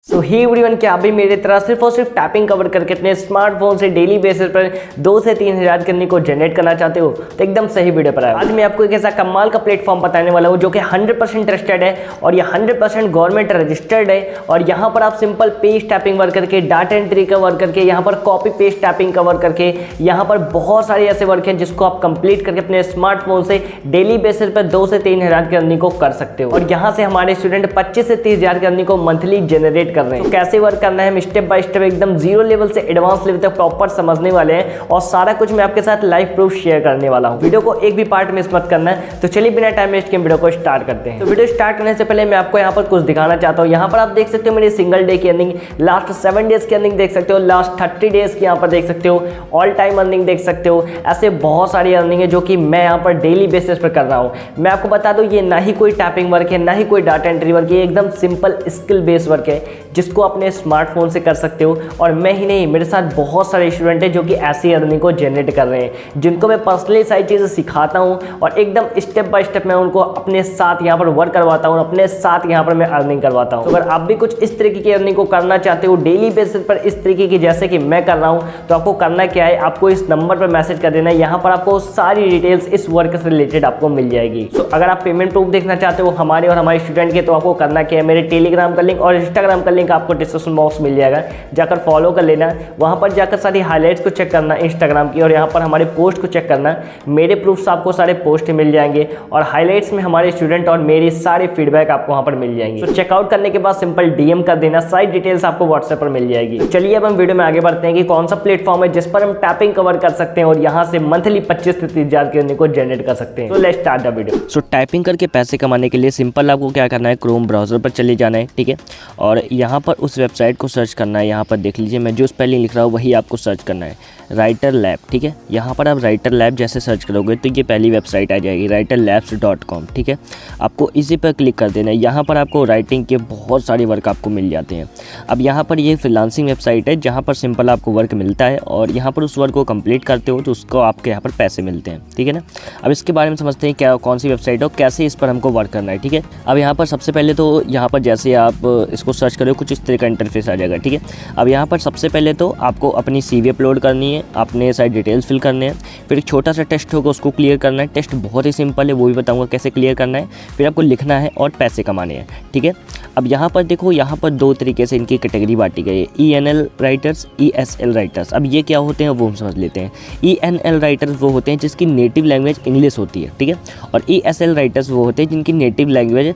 सो ही everyone, क्या आप भी मेरी तरह सिर्फ और सिर्फ टैपिंग कवर करके अपने स्मार्टफोन से डेली बेसिस पर 2 से 3 हज़ार की अर्निंग को जनरेट करना चाहते हो तो एकदम सही वीडियो पर आया। आज मैं आपको एक ऐसा कमाल का प्लेटफॉर्म बताने वाला हूँ जो कि 100% ट्रस्टेड है और ये 100% गवर्नमेंट रजिस्टर्ड है। और यहाँ पर आप सिंपल पेज टैपिंग वर्क करके, डाटा एंट्री का वर्क करके, यहाँ पर कॉपी पेस्ट टैपिंग का वर्क करके, यहाँ पर बहुत सारे ऐसे वर्क हैं जिसको आप कंप्लीट करके अपने स्मार्टफोन से डेली बेसिस पर 2 से 3 हज़ार की अर्निंग को कर सकते हो। और यहाँ से हमारे स्टूडेंट 25 से 30 हज़ार की अर्निंग को मंथली जनरेट कर रहे हैं। तो कैसे वर्क करना है हम स्टेप बाय स्टेप एकदम जीरो लेवल से एडवांस लेवल तक प्रॉपर समझने वाले हैं और सारा कुछ मैं आपके साथ लाइव प्रूफ शेयर करने वाला हूं। वीडियो को एक भी पार्ट मिस मत करना है। तो चलिए बिना टाइम वेस्ट के वीडियो को स्टार्ट करते हैं। तो वीडियो स्टार्ट करने से पहले मैं आपको यहाँ पर कुछ दिखाना चाहता हूँ। यहाँ पर आप देख सकते हो मेरी सिंगल डे की अर्निंग, लास्ट 7 डेज की अर्निंग देख सकते हो, लास्ट 30 डेज की यहाँ पर देख सकते हो, ऑल टाइम अर्निंग देख सकते हो। ऐसे बहुत सारी अर्निंग है जो कि मैं यहाँ पर डेली बेसिस पर कर रहा हूँ। मैं आपको बता दूँ ये ना ही कोई टैपिंग वर्क है, ना ही कोई डाटा एंट्री वर्क है, एकदम सिंपल स्किल बेस्ड वर्क है जिसको अपने स्मार्टफोन से कर सकते हो। और मैं ही नहीं, मेरे साथ बहुत सारे स्टूडेंट हैं जो कि ऐसी अर्निंग को जनरेट कर रहे हैं, जिनको मैं पर्सनली सारी चीज़ें सिखाता हूं और एकदम स्टेप बाय स्टेप मैं उनको अपने साथ यहाँ पर वर्क करवाता हूं और अपने साथ यहाँ पर मैं अर्निंग करवाता हूं। तो अगर आप भी कुछ इस तरीके की अर्निंग को करना चाहते हो डेली बेसिस पर, इस तरीके की जैसे कि मैं कर रहा हूँ, तो आपको करना क्या है, आपको इस नंबर पर मैसेज कर देना है। यहाँ पर आपको सारी डिटेल्स इस वर्क से रिलेटेड आपको मिल जाएगी। तो अगर आप पेमेंट प्रूफ देखना चाहते हो हमारे और हमारे स्टूडेंट के, तो आपको करना क्या है, मेरे टेलीग्राम का लिंक और इंस्टाग्राम का लिंक आपको डिस्क्रिप्शन बॉक्स मिल जाएगा, जाकर फॉलो कर लेना। वहाँ पर जाकर सारी हाइलाइट्स को चेक करना इंस्टाग्राम की, और यहाँ पर हमारे पोस्ट को चेक करना। मेरे प्रूफ्स आपको सारे पोस्ट मिल जाएंगे और हाइलाइट्स में हमारे स्टूडेंट और मेरी सारे फीडबैक आपको वहाँ पर मिल जाएंगे। तो चेकआउट करने के बाद सिंपल डीएम कर देना, सारी डिटेल्स आपको व्हाट्सएप पर मिल जाएगी। चलिए अब हम वीडियो में आगे बढ़ते हैं कि कौन सा प्लेटफॉर्म है जिस पर हम टैपिंग कवर कर सकते हैं और यहाँ से मंथली 25 से 30 हज़ार की अर्निंग को जनरेट कर सकते हैं। तो let's start the video. So typing करके पैसे कमाने के लिए सिंपल आपको क्या करना है, क्रोम ब्राउज़र पर चले जाना है, ठीक है। और यहाँ पर उस वेबसाइट को सर्च करना है। यहाँ पर देख लीजिए मैं जो स्पेलिंग लिख रहा हूँ वही आपको सर्च करना है, राइटर लैब, ठीक है। यहाँ पर आप राइटर लैब जैसे सर्च करोगे तो ये पहली वेबसाइट आ जाएगी, writerlabs.com, ठीक है। आपको इसी पर क्लिक कर देना है। यहाँ पर आपको राइटिंग के बहुत सारे वर्क आपको मिल जाते हैं। अब यहाँ पर ये फ्रीलांसिंग वेबसाइट है जहाँ पर सिंपल आपको वर्क मिलता है और यहाँ पर उस वर्क को कंप्लीट करते हो तो उसको आपके यहाँ पर पैसे मिलते हैं, ठीक है ना। अब इसके बारे में समझते हैं क्या, कौन सी वेबसाइट है और कैसे इस पर हमको वर्क करना है, ठीक है। अब यहाँ पर सबसे पहले तो यहाँ पर जैसे आप इसको सर्च करो कुछ इस तरह का इंटरफेस आ जाएगा, ठीक है। अब यहाँ पर सबसे पहले तो आपको अपनी CV अपलोड करनी है, अपने सारी डिटेल्स फिल करने हैं, फिर एक छोटा सा टेस्ट होगा उसको क्लियर करना है। टेस्ट बहुत ही सिंपल है, वो भी बताऊंगा कैसे क्लियर करना है। फिर आपको लिखना है और पैसे कमाने हैं, ठीक है। अब यहाँ पर देखो, यहाँ पर 2 तरीके से इनकी कैटेगरी बांटी गई है, ENL राइटर्स, ESL राइटर्स। अब ये क्या होते हैं वो हम समझ लेते हैं। ENL राइटर्स वो होते हैं जिसकी नेटिव लैंग्वेज इंग्लिश होती है, ठीक है। और ESL राइटर्स वो होते हैं जिनकी नेटिव लैंग्वेज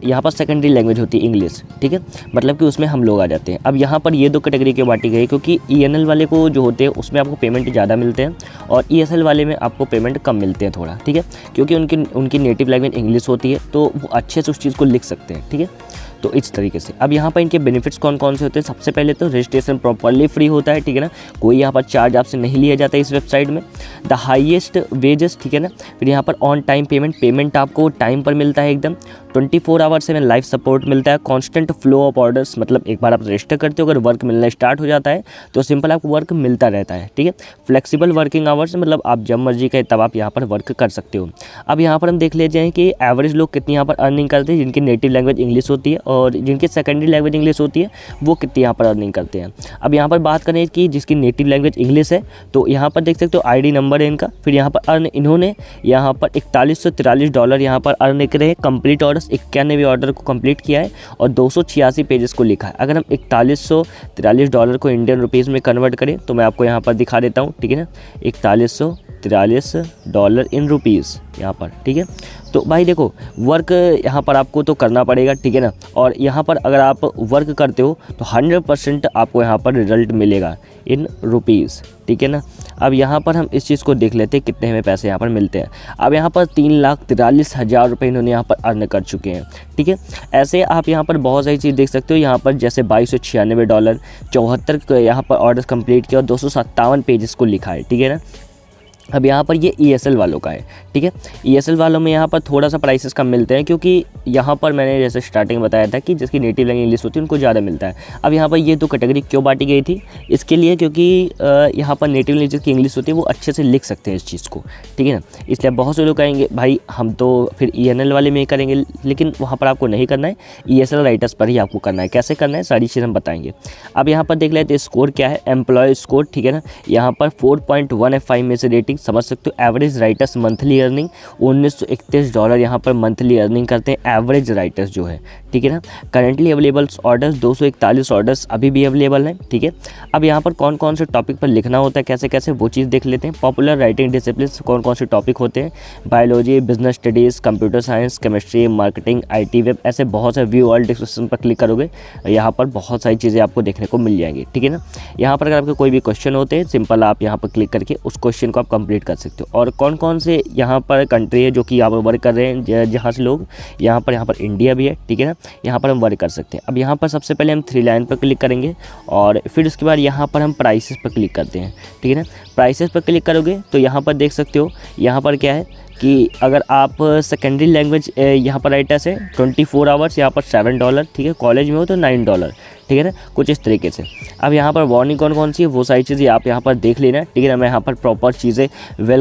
यहाँ पर सेकेंडरी लैंग्वेज होती है इंग्लिश, ठीक है। मतलब कि उसमें हम लोग आ जाते हैं। अब यहाँ पर ये 2 कैटेगरी के बांटी गई क्योंकि ENL वाले को जो होते हैं उसमें आपको पेमेंट ज़्यादा मिलते हैं और ESL वाले में आपको पेमेंट कम मिलते हैं थोड़ा, ठीक है। क्योंकि उनकी नेटिव लैंग्वेज इंग्लिश होती है तो वो अच्छे से उस चीज़ को लिख सकते हैं, ठीक है। तो इस तरीके से अब यहाँ पर इनके बेनिफिट्स कौन कौन से होते हैं। सबसे पहले तो रजिस्ट्रेशन प्रॉपर्ली फ्री होता है, ठीक है ना। कोई यहाँ पर चार्ज आपसे नहीं लिया जाता है इस वेबसाइट में। द हाईएस्ट वेजेस, ठीक है ना। फिर यहाँ पर ऑन टाइम पेमेंट आपको टाइम पर मिलता है एकदम। 24 आवर्स से लाइव सपोर्ट मिलता है। कॉन्स्टेंट फ्लो ऑफ ऑर्डर्स, मतलब एक बार आप रजिस्टर करते हो अगर वर्क मिलना स्टार्ट हो जाता है तो सिंपल आपको वर्क मिलता रहता है, ठीक है। फ्लेक्सिबल वर्किंग आवर्स, मतलब आप जब मर्जी कहे तब आप यहाँ पर वर्क कर सकते हो। अब यहाँ पर हम देख लेते हैं कि एवरेज लोग कितनी यहाँ पर अर्निंग करते हैं जिनकी नेटिव लैंग्वेज इंग्लिश होती है और जिनकी सेकेंडरी लैंग्वेज इंग्लिश होती है वो कितनी यहाँ पर अर्निंग करते हैं। अब यहाँ पर बात करें कि जिसकी नेटिव लैंग्वेज इंग्लिश है तो यहाँ पर देख सकते हो ID नंबर है इनका। फिर यहाँ पर अर्न इन्होंने यहाँ पर $4143 यहाँ पर अर्न करे हैं। कंप्लीट ऑर्डर्स 91 ऑर्डर को कंप्लीट किया है और 286 पेजेस को लिखा है। अगर हम $4143 को इंडियन रुपीज़ में कन्वर्ट करें तो मैं आपको यहाँ पर दिखा देता हूँ, ठीक है ना। $4143 इन रुपीज़ यहाँ पर, ठीक है। तो भाई देखो वर्क यहाँ पर आपको तो करना पड़ेगा, ठीक है ना। और यहाँ पर अगर आप वर्क करते हो तो 100% आपको यहाँ पर रिजल्ट मिलेगा इन रुपीज़, ठीक है ना। अब यहाँ पर हम इस चीज़ को देख लेते हैं कितने हमें पैसे यहाँ पर मिलते हैं। अब यहाँ पर 3,43,000 रुपये इन्होंने यहाँ पर अर्न कर चुके हैं, ठीक है। ऐसे आप यहाँ पर बहुत सारी चीज़ देख सकते हो। यहाँ पर जैसे $2296, 74 यहाँ पर ऑर्डर्स कंप्लीट किया और 257 पेजेस को लिखा है, ठीक है ना। अब यहाँ पर ये ESL वालों का है, ठीक है। ESL वालों में यहाँ पर थोड़ा सा प्राइसेस कम मिलते हैं, क्योंकि यहाँ पर मैंने जैसे स्टार्टिंग बताया था कि जिसकी नेटिव लैंग्वेज इंग्लिश होती है उनको ज़्यादा मिलता है। अब यहाँ पर ये दो कैटेगरी क्यों बांटी गई थी, इसके लिए क्योंकि यहाँ पर नेटिव लैंग्वेज की इंग्लिश होती है वो अच्छे से लिख सकते हैं इस चीज़ को, ठीक है ना। इसलिए बहुत से लोग कहेंगे भाई हम तो फिर ENL वाले में ही करेंगे, लेकिन वहाँ पर आपको नहीं करना है, ESL राइटर्स पर ही आपको करना है। कैसे करना है सारी चीज़ हम बताएंगे। अब यहाँ पर देख लेते हैं स्कोर क्या है, एम्प्लॉय स्कोर, ठीक है ना। यहाँ पर 4.1 F5 में से रेटिंग समझ सकते हो। एवरेज राइटर्स मंथली अर्निंग $1931 यहाँ पर मंथली अर्निंग करते हैं एवरेज राइटर्स जो है, ठीक है ना। करेंटली अवेलेबल ऑर्डर्स 241 ऑर्डर्स अभी भी अवेलेबल हैं, ठीक है। अब यहाँ पर कौन कौन से टॉपिक पर लिखना होता है, कैसे कैसे, वो चीज़ देख लेते हैं। पॉपुलर राइटिंग डिसिप्लिन कौन कौन से टॉपिक होते हैं, biology, business studies, computer science, chemistry, marketing, IT web, ऐसे बहुत से व्यू ऑल डिस्क्रिप्शन पर क्लिक करोगे, यहाँ पर बहुत सारी चीज़ें आपको देखने को मिल जाएंगी, ठीक है ना। यहाँ पर अगर आपके कोई भी क्वेश्चन होते हैं, सिंपल आप यहाँ पर क्लिक करके उस क्वेश्चन को आप कंप्लीट कर सकते हो। और कौन कौन से यहाँ पर कंट्री है जो कि यहाँ पर वर्क कर रहे हैं, जहाँ से लोग यहाँ पर इंडिया भी है, ठीक है ना। यहाँ पर हम वर्क कर सकते हैं। अब यहाँ पर सबसे पहले हम 3 लाइन पर क्लिक करेंगे और फिर उसके बाद यहाँ पर हम प्राइसेस पर क्लिक करते हैं, ठीक है ना। प्राइसेस पर क्लिक करोगे तो यहाँ पर देख सकते हो, यहाँ पर क्या है कि अगर आप सेकेंडरी लैंग्वेज यहाँ पर राइटर्स है 24 आवर्स यहाँ पर $7, ठीक है। कॉलेज में हो तो $9, ठीक है ना, कुछ इस तरीके से। अब यहाँ पर वार्निंग कौन कौन सी है वो सारी चीज़ें आप यहाँ पर देख लेना, ठीक है ना। मैं यहाँ पर प्रॉपर चीज़ें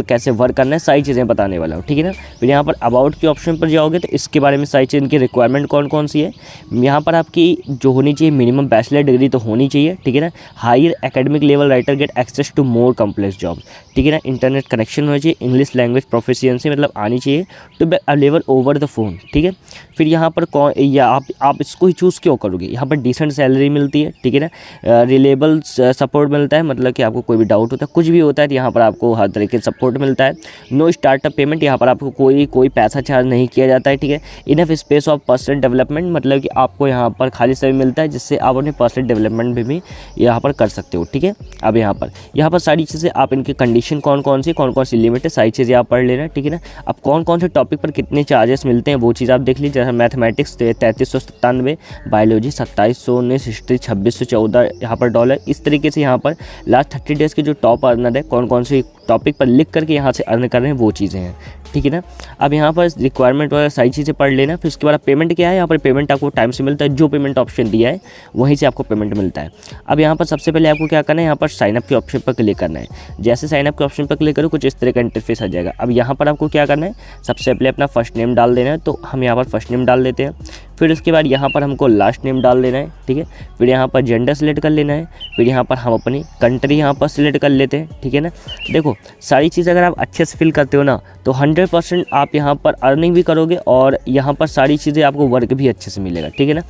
कैसे वर्क करना है सारी चीज़ें बताने वाला हूँ, ठीक है ना। फिर यहाँ पर अबाउट के ऑप्शन पर जाओगे तो इसके बारे में सारी चीज़, इनकी रिक्वायरमेंट कौन कौन सी है। यहाँ पर आपकी जो होनी चाहिए मिनिमम बैचलर डिग्री तो होनी चाहिए, ठीक है ना। Higher academic level writer get access to more complex job, ठीक है ना। इंटरनेट कनेक्शन होना चाहिए, इंग्लिश लैंग्वेज प्रोफिशिएंसी मतलब आनी चाहिए, to be available over the phone, ठीक है। फिर यहाँ पर कौन या आप इसको ही चूज़ क्यों करोगे, यहाँ पर डिसेंट सैलरी मिलती है, ठीक है ना। रिलेबल सपोर्ट मिलता है, मतलब कि आपको कोई भी डाउट होता है, कुछ भी होता है तो यहाँ पर आपको हर तरीके से सपोर्ट मिलता है। नो स्टार्टअप पेमेंट, यहाँ पर आपको कोई पैसा चार्ज नहीं किया जाता है, ठीक है। Enough space of personal development, मतलब कि आपको यहाँ पर खाली समय मिलता है जिससे आप अपने पर्सनल डेवलपमेंट भी यहाँ पर कर सकते हो, ठीक है। अब यहाँ पर सारी चीज़ें आप, इनकी कंडीशन कौन कौन सी लिमिट है, सारी चीज़ें आप पढ़ लेना, ठीक है ना। अब कौन कौन से टॉपिक पर कितने चार्जेस मिलते हैं वो चीज़ आप देख लीजिए। जैसे मैथमेटिक्स 3397, बायोलॉजी 2719, हिस्ट्री 2614 यहाँ पर $। इस तरीके से यहाँ पर लास्ट 30 डेज़ के जो टॉप अर्नर है कौन कौन से टॉपिक पर लिख करके यहाँ से अर्न कर रहे हैं वो चीज़ें हैं, ठीक है ना। अब यहाँ पर रिक्वायरमेंट वगैरह सारी चीज़ें पढ़ लेना। फिर उसके बाद पेमेंट क्या है, यहाँ पर पेमेंट आपको टाइम से मिलता है, जो पेमेंट ऑप्शन दिया है वहीं से आपको पेमेंट मिलता है। अब यहाँ पर सबसे पहले आपको क्या करना है, यहाँ पर साइनअप के ऑप्शन पर क्लिक करना है। जैसे साइनअप के ऑप्शन पर क्लिक करो कुछ इस तरह का इंटरफेस आ जाएगा। अब यहाँ पर आपको क्या करना है, सबसे पहले अपना फर्स्ट नेम डाल देना है, तो हम यहाँ पर फर्स्ट नेम डाल देते हैं। फिर उसके बाद यहाँ पर हमको लास्ट नेम डाल देना है, ठीक है। फिर यहाँ पर जेंडर सेलेक्ट कर लेना है। फिर यहाँ पर हम अपनी कंट्री यहाँ पर सिलेक्ट कर लेते हैं, ठीक है ना। देखो सारी चीज़ अगर आप अच्छे से फिल करते हो ना तो 100% आप यहाँ पर अर्निंग भी करोगे और यहाँ पर सारी चीज़ें आपको वर्क भी अच्छे से मिलेगा, ठीक है ना।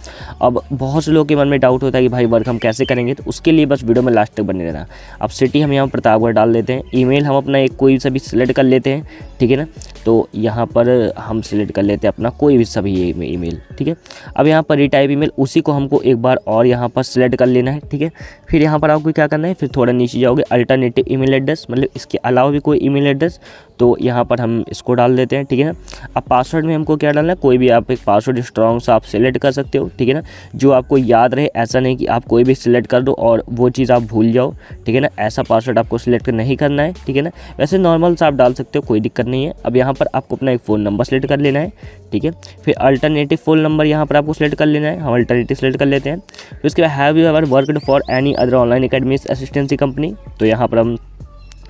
अब बहुत से लोगों के मन में डाउट होता है कि भाई वर्क हम कैसे करेंगे, तो उसके लिए बस वीडियो में लास्ट तक बने रहना। अब सिटी हम यहाँ प्रतापगढ़ डाल देते हैं। ईमेल हम अपना एक कोई सा भी सिलेक्ट कर लेते हैं, ठीक है ना। तो यहाँ पर हम सिलेक्ट कर लेते हैं अपना कोई भी सभी ईमेल, ठीक है। अब यहाँ पर रिटाइप ईमेल उसी को हमको एक बार और यहाँ पर सिलेक्ट कर लेना है, ठीक है। फिर यहाँ पर आपको क्या करना है, फिर थोड़ा नीचे जाओगे, अल्टरनेटिव ईमेल एड्रेस मतलब इसके अलावा भी कोई ईमेल एड्रेस, तो यहाँ पर हम इसको डाल देते हैं, ठीक है ना। अब पासवर्ड में हमको क्या डालना है, कोई भी आप एक पासवर्ड स्ट्रॉन्ग सा आप सिलेक्ट कर सकते हो, ठीक है ना, जो आपको याद रहे। ऐसा नहीं कि आप कोई भी सिलेक्ट कर दो और वो चीज़ आप भूल जाओ, ठीक है ना। ऐसा पासवर्ड आपको सिलेक्ट नहीं करना है, ठीक है ना। वैसे नॉर्मल सा आप डाल सकते हो, कोई दिक्कत नहीं है। अब यहाँ पर आपको अपना एक फ़ोन नंबर सेलेक्ट कर लेना है, ठीक है। फिर अल्टरनेटिव फ़ोन नंबर यहाँ पर आपको सेलेक्ट कर लेना है, हम अल्टरनेटिव सेलेक्ट कर लेते हैं। फिर उसके बाद have you ever worked for any other online academy assistancy company, तो यहाँ पर हम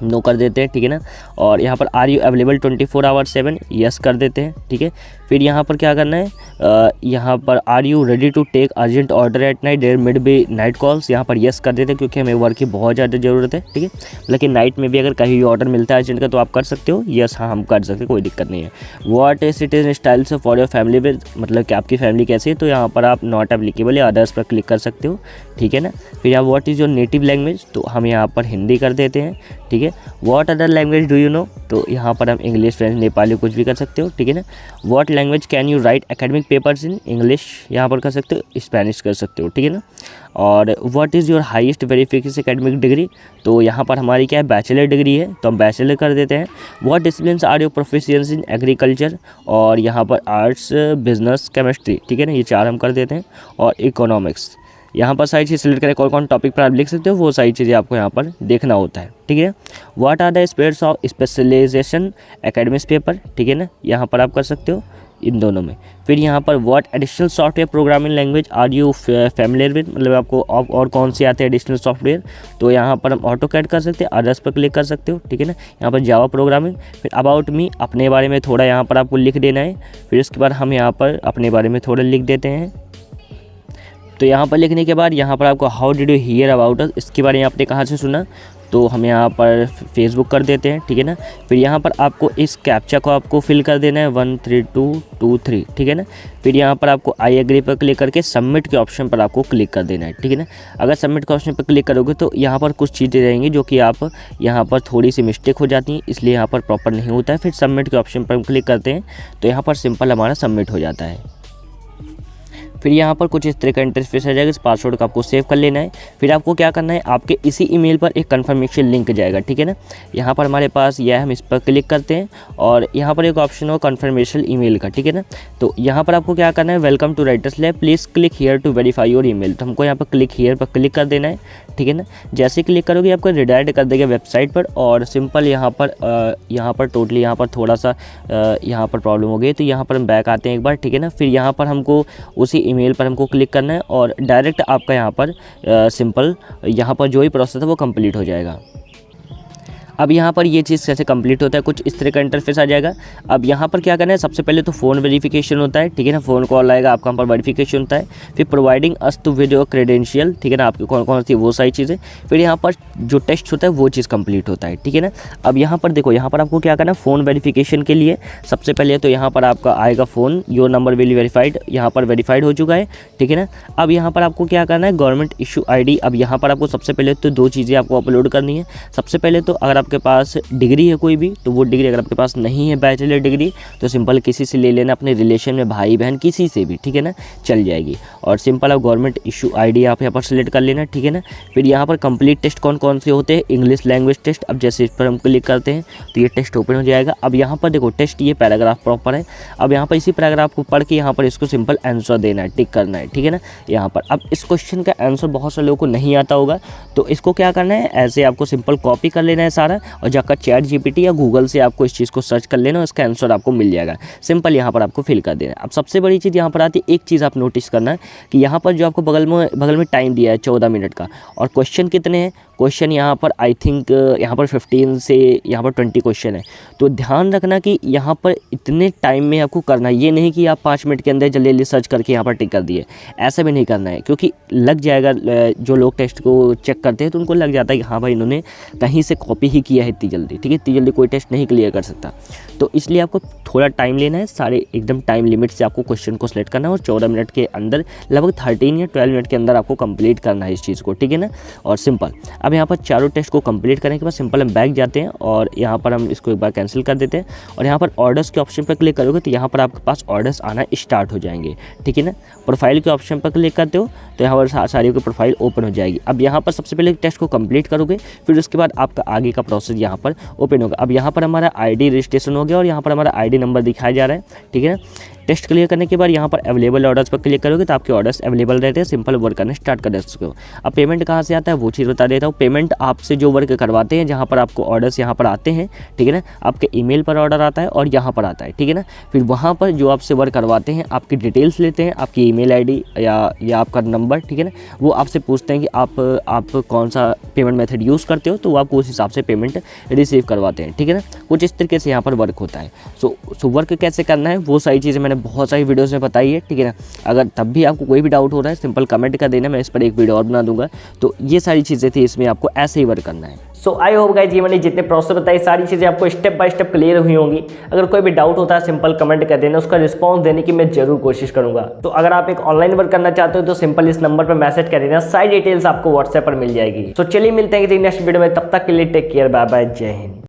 नो कर देते हैं, ठीक है ना। और यहाँ पर आर यू अवेलेबल 24/7, यस कर देते हैं, ठीक है। फिर यहाँ पर क्या करना है, यहाँ पर are you ready to take urgent order at night, there might be night calls, यहाँ पर यस कर देते हैं क्योंकि हमें वर्क की बहुत ज़्यादा ज़रूरत है, ठीक है। लेकिन नाइट में भी अगर कहीं ऑर्डर मिलता है अर्जेंट का तो आप कर सकते हो, यस हाँ हम कर सकते हैं, कोई दिक्कत नहीं है। What is it is style से फॉर योर फैमिली विद, मतलब कि आपकी फैमिली कैसी है, तो यहाँ पर आप नॉट एप्लीकेबल या अदर्स पर क्लिक कर सकते हो, ठीक है ना। फिर यहाँ what is your native language, तो हम यहाँ पर हिंदी कर देते हैं, ठीक है। What other language do you know, तो यहाँ पर हम इंग्लिश, फ्रेंच, नेपाली कुछ भी कर सकते हो, ठीक है ना। What language can you right academic papers in, English यहाँ पर कर सकते हो, स्पेनिश कर सकते हो, ठीक है ना। और what is your highest verification academic degree, तो यहाँ पर हमारी क्या है बैचलर डिग्री है तो हम बैचलर कर देते हैं। What disciplines are your proficiency in agriculture, और यहाँ पर आर्ट्स, बिजनेस, केमिस्ट्री, ठीक है ना, ये चार हम कर देते हैं। और इकोनॉमिक्स, यहाँ पर सारी चीज़ सिलेक्ट करें, कौन कौन टॉपिक पर आप लिख सकते हो, वो सारी चीज़ें आपको यहाँ पर देखना होता है, ठीक है। What are the spheres of specialisation academics paper, ठीक है ना, यहाँ पर आप कर सकते हो इन दोनों में। फिर यहाँ पर what additional software programming language are you familiar with, मतलब आपको और कौन से आते हैं एडिशनल सॉफ्टवेयर, तो यहाँ पर हम ऑटोकैड कर सकते हैं, अदर्स पर क्लिक कर सकते हो, ठीक है ना। यहाँ पर जावा प्रोग्रामिंग, फिर अबाउट मी, अपने बारे में थोड़ा यहाँ पर आपको लिख देना है। फिर उसके बाद हम यहाँ पर अपने बारे में थोड़ा लिख देते हैं। तो यहाँ पर लिखने के बाद यहाँ पर आपको how did you here about us, इसके बारे में आपने कहाँ से सुना, तो हम यहाँ पर फेसबुक कर देते हैं, ठीक है ना। फिर यहाँ पर आपको इस कैप्चा को आपको फिल कर देना है 13223, ठीक है ना। फिर यहाँ पर आपको आई एग्री पर क्लिक करके सबमिट के ऑप्शन पर आपको क्लिक कर देना है, ठीक है ना। अगर सबमिट के ऑप्शन पर क्लिक करोगे तो यहाँ पर कुछ चीज़ें रहेंगी जो कि आप यहाँ पर थोड़ी सी मिस्टेक हो जाती हैं, इसलिए यहाँ पर प्रॉपर नहीं होता है। फिर सबमिट के ऑप्शन पर हम क्लिक करते हैं तो यहाँ पर सिंपल हमारा सबमिट हो जाता है। फिर यहाँ पर कुछ इस तरह का इंटरफेस आ जाएगा, इस पासवर्ड को आपको सेव कर लेना है। फिर आपको क्या करना है, आपके इसी ईमेल पर एक कंफर्मेशन लिंक जाएगा, ठीक है ना। यहाँ पर हमारे पास यह है, हम इस पर क्लिक करते हैं और यहाँ पर एक ऑप्शन हो कंफर्मेशन ईमेल का, ठीक है ना। तो यहाँ पर आपको क्या करना है, welcome to Writers Lab, please click here to verify your email, तो हमको यहाँ पर क्लिक हियर पर क्लिक कर देना है, ठीक है ना। जैसे क्लिक करोगे आपको रिडायरेक्ट कर देगा वेबसाइट पर, और सिंपल यहाँ पर टोटली यहाँ पर थोड़ा सा यहाँ पर प्रॉब्लम हो गई, तो यहाँ पर हम बैक आते हैं एक बार, ठीक है ना। फिर यहाँ पर हमको उसी ईमेल पर हमको क्लिक करना है और डायरेक्ट आपका यहाँ पर सिंपल यहाँ पर जो ही प्रोसेस है वो कंप्लीट हो जाएगा। अब यहाँ पर ये चीज़ कैसे कंप्लीट होता है, कुछ इस तरह का इंटरफेस आ जाएगा। अब यहाँ पर क्या करना है, सबसे पहले तो फ़ोन वेरिफिकेशन होता है, ठीक है ना, फ़ोन कॉल आएगा आपका, यहाँ पर वेरिफिकेशन होता है। फिर providing us to video credential, ठीक है ना, आपकी कौन कौन सी वो सारी चीज़ें। फिर यहाँ पर जो टेस्ट होता है वो चीज़ कंप्लीट होता है, ठीक है ना। अब यहाँ पर देखो, यहाँ पर आपको क्या करना है, फ़ोन वेरिफिकेशन के लिए सबसे पहले तो यहाँ पर आपका आएगा phone, your number will verified, यहाँ पर वेरीफाइड हो चुका है, ठीक है ना। अब यहाँ पर आपको क्या करना है, गवर्नमेंट इशू ID। अब यहाँ पर आपको सबसे पहले तो दो चीज़ें आपको अपलोड करनी है। सबसे पहले तो अगर आपके पास डिग्री है कोई भी, तो वो डिग्री अगर आपके पास नहीं है बैचलर डिग्री, तो सिंपल किसी से ले लेना, अपने रिलेशन में भाई बहन किसी से भी, ठीक है ना, चल जाएगी। और सिंपल आप गवर्नमेंट इशू ID आप यहाँ पर सेलेक्ट कर लेना, ठीक है ना। फिर यहाँ पर कंप्लीट टेस्ट कौन कौन से होते हैं, इंग्लिश लैंग्वेज टेस्ट। अब जैसे इस पर हम क्लिक करते हैं तो ये टेस्ट ओपन हो जाएगा। अब यहाँ पर देखो टेस्ट, ये पैराग्राफ प्रॉपर है। अब यहाँ पर इसी पैराग्राफ को पढ़ के यहाँ पर इसको सिंपल आंसर देना है, टिक करना है, ठीक है ना। यहाँ पर अब इस क्वेश्चन का आंसर बहुत से लोगों को नहीं आता होगा, तो इसको क्या करना है, ऐसे आपको सिंपल कॉपी कर लेना है सारा, और जाकर ChatGPT या गूगल से आपको इस चीज़ को सर्च कर लेना, इसका आंसर आपको मिल जाएगा। सिंपल यहाँ पर आपको फिल कर देना है। अब सबसे बड़ी चीज़ यहाँ पर आती है, एक चीज़ आप नोटिस करना है कि यहाँ पर जो आपको बगल में टाइम दिया है 14 मिनट का, और क्वेश्चन कितने हैं, क्वेश्चन यहाँ पर आई थिंक यहाँ पर 15 से यहाँ पर 20 क्वेश्चन है। तो ध्यान रखना कि यहाँ पर इतने टाइम में आपको करना है, ये नहीं कि आप 5 मिनट के अंदर जल्दी जल्दी सर्च करके यहाँ पर टिक कर दिए, ऐसा भी नहीं करना है, क्योंकि लग जाएगा, जो लोग टेस्ट को चेक करते हैं तो उनको लग जाता है कि हाँ भाई इन्होंने कहीं से कॉपी ही किया है इतनी जल्दी, ठीक है, इतनी जल्दी कोई टेस्ट नहीं क्लियर कर सकता। तो इसलिए आपको थोड़ा टाइम लेना है, सारे एकदम टाइम लिमिट से आपको क्वेश्चन को सिलेक्ट करना है, और 14 मिनट के अंदर, लगभग 13 या 12 मिनट के अंदर आपको कंप्लीट करना है इस चीज़ को, ठीक है ना। और सिंपल अब यहाँ पर चारों टेस्ट को कंप्लीट करने के बाद सिंपल हम बैक जाते हैं और यहाँ पर हम इसको एक बार कैंसिल कर देते हैं, और यहाँ पर ऑर्डर्स के ऑप्शन पर क्लिक करोगे तो यहाँ पर आपके पास ऑर्डर्स आना स्टार्ट हो जाएंगे, ठीक है ना। प्रोफाइल के ऑप्शन पर क्लिक करते हो तो यहाँ पर सारी की प्रोफाइल ओपन हो जाएगी। अब यहाँ पर सबसे पहले टेस्ट को कंप्लीट करोगे, फिर उसके बाद आपका आगे का प्रोसेस यहाँ पर ओपन होगा। अब यहाँ पर हमारा ID रजिस्ट्रेशन हो गया और यहाँ पर हमारा ID नंबर दिखाया जा रहा है, ठीक है ना। टेस्ट क्लियर करने के बाद यहाँ पर अवेलेबल ऑर्डर्स पर क्लिक करोगे तो आपके ऑर्डर्स अवेलेबल रहते हैं, सिंपल वर्क करना स्टार्ट कर सकते हो। अब पेमेंट कहाँ से आता है वो चीज़ बता देता हूँ। पेमेंट आपसे जो वर्क करवाते हैं, जहाँ पर आपको ऑर्डर्स यहाँ पर आते हैं, ठीक है ना, आपके ईमेल पर ऑर्डर आता है और यहाँ पर आता है, ठीक है ना। फिर वहाँ पर जो आपसे वर्क करवाते हैं आपकी डिटेल्स लेते हैं, आपकी ईमेल ID या आपका नंबर, ठीक है ना, वो आपसे पूछते हैं कि आप कौन सा पेमेंट मेथड यूज़ करते हो, तो वो आपको उस हिसाब से पेमेंट रिसीव करवाते हैं, ठीक है ना। कुछ इस तरीके से यहाँ पर वर्क होता है। सो वर्क कैसे करना है वो सारी चीज़ें मैंने बहुत सारी वीडियोस में बताई है, ठीक है ना। अगर तब भी आपको कोई भी डाउट हो रहा है सिंपल कमेंट कर देना, मैं इस पर एक वीडियो और बना दूंगा। तो ये सारी चीज़ें थी, इसमें आपको ऐसे ही वर्क करना है। सो आई होप गाइस, ये मैंने जितने प्रोसेस बताई सारी चीज़ें आपको स्टेप बाय स्टेप क्लियर हुई होंगी। अगर कोई भी डाउट होता है सिंपल कमेंट कर देना, उसका रिस्पांस देने की मैं जरूर कोशिश करूंगा। तो अगर आप एक ऑनलाइन वर्क करना चाहते हो तो सिंपल इस नंबर पर मैसेज कर देना, सारी डिटेल्स आपको व्हाट्सएप पर मिल जाएगी। तो चलिए मिलते हैं किसी नेक्स्ट वीडियो में, तब तक के लिए टेक केयर, बाय बाय, जय हिंद।